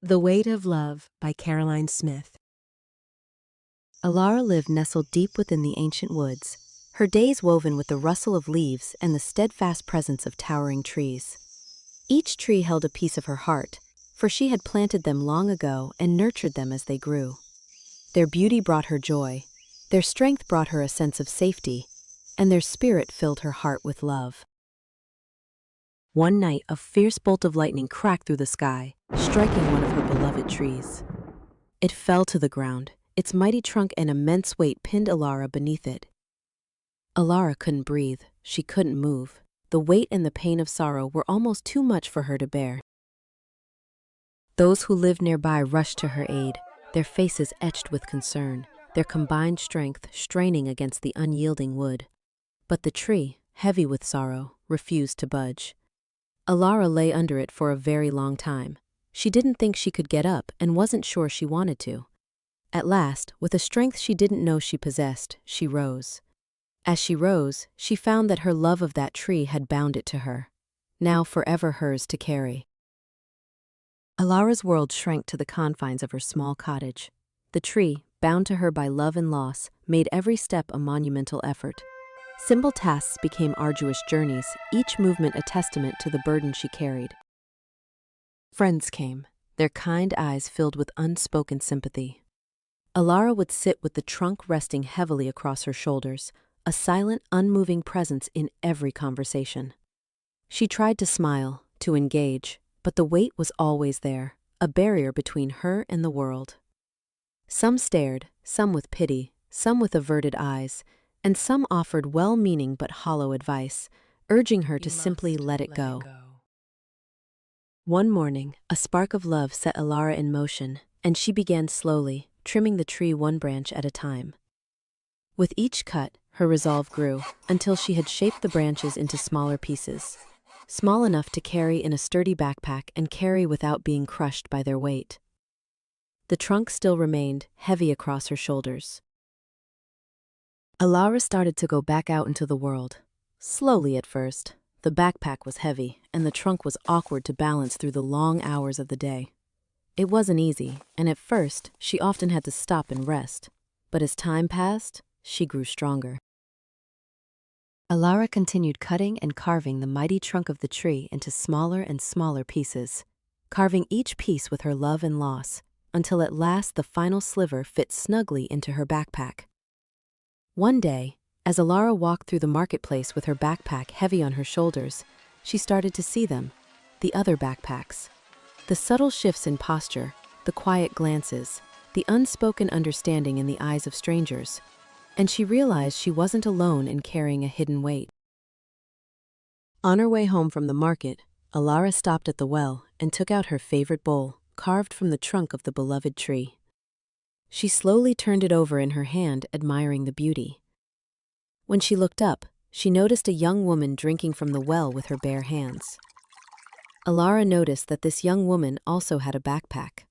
The Weight of Love by Caroline Smith. Alara lived nestled deep within the ancient woods, her days woven with the rustle of leaves and the steadfast presence of towering trees. Each tree held a piece of her heart, for she had planted them long ago and nurtured them as they grew. Their beauty brought her joy, their strength brought her a sense of safety, and their spirit filled her heart with love. One night, a fierce bolt of lightning cracked through the sky, striking one of her beloved trees. It fell to the ground, its mighty trunk and immense weight pinned Alara beneath it. Alara couldn't breathe, she couldn't move. The weight and the pain of sorrow were almost too much for her to bear. Those who lived nearby rushed to her aid, their faces etched with concern, their combined strength straining against the unyielding wood. But the tree, heavy with sorrow, refused to budge. Alara lay under it for a very long time. She didn't think she could get up and wasn't sure she wanted to. At last, with a strength she didn't know she possessed, she rose. As she rose, she found that her love of that tree had bound it to her, now forever hers to carry. Alara's world shrank to the confines of her small cottage. The tree, bound to her by love and loss, made every step a monumental effort. Simple tasks became arduous journeys, each movement a testament to the burden she carried. Friends came, their kind eyes filled with unspoken sympathy. Alara would sit with the trunk resting heavily across her shoulders, a silent, unmoving presence in every conversation. She tried to smile, to engage, but the weight was always there, a barrier between her and the world. Some stared, some with pity, some with averted eyes, and some offered well-meaning but hollow advice, urging her to simply let it go. One morning, a spark of love set Alara in motion, and she began slowly, trimming the tree one branch at a time. With each cut, her resolve grew, until she had shaped the branches into smaller pieces, small enough to carry in a sturdy backpack and carry without being crushed by their weight. The trunk still remained, heavy across her shoulders. Alara started to go back out into the world. Slowly at first. The backpack was heavy, and the trunk was awkward to balance through the long hours of the day. It wasn't easy, and at first, she often had to stop and rest. But as time passed, she grew stronger. Alara continued cutting and carving the mighty trunk of the tree into smaller and smaller pieces, carving each piece with her love and loss, until at last the final sliver fit snugly into her backpack. One day, as Alara walked through the marketplace with her backpack heavy on her shoulders, she started to see them, the other backpacks. The subtle shifts in posture, the quiet glances, the unspoken understanding in the eyes of strangers, and she realized she wasn't alone in carrying a hidden weight. On her way home from the market, Alara stopped at the well and took out her favorite bowl, carved from the trunk of the beloved tree. She slowly turned it over in her hand, admiring the beauty. When she looked up, she noticed a young woman drinking from the well with her bare hands. Alara noticed that this young woman also had a backpack.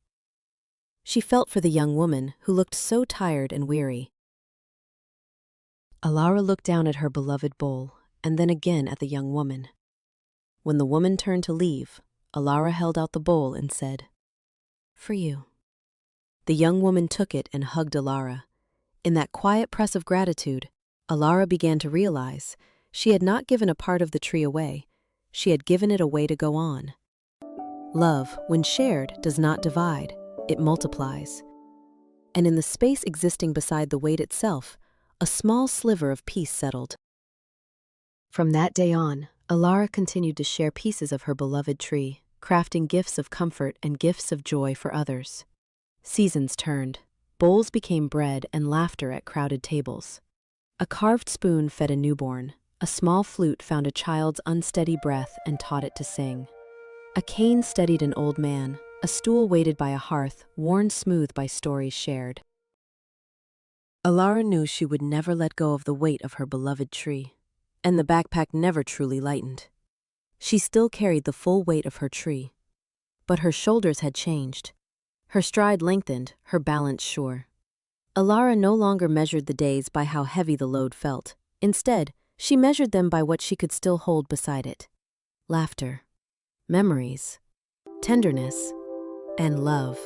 She felt for the young woman, who looked so tired and weary. Alara looked down at her beloved bowl, and then again at the young woman. When the woman turned to leave, Alara held out the bowl and said, "For you." The young woman took it and hugged Alara. In that quiet press of gratitude, Alara began to realize she had not given a part of the tree away, she had given it a way to go on. Love, when shared, does not divide, it multiplies. And in the space existing beside the weight itself, a small sliver of peace settled. From that day on, Alara continued to share pieces of her beloved tree, crafting gifts of comfort and gifts of joy for others. Seasons turned, bowls became bread and laughter at crowded tables. A carved spoon fed a newborn, a small flute found a child's unsteady breath and taught it to sing. A cane steadied an old man, a stool waited by a hearth, worn smooth by stories shared. Alara knew she would never let go of the weight of her beloved tree, and the backpack never truly lightened. She still carried the full weight of her tree, but her shoulders had changed. Her stride lengthened, her balance sure. Alara no longer measured the days by how heavy the load felt. Instead, she measured them by what she could still hold beside it. Laughter, memories, tenderness, and love.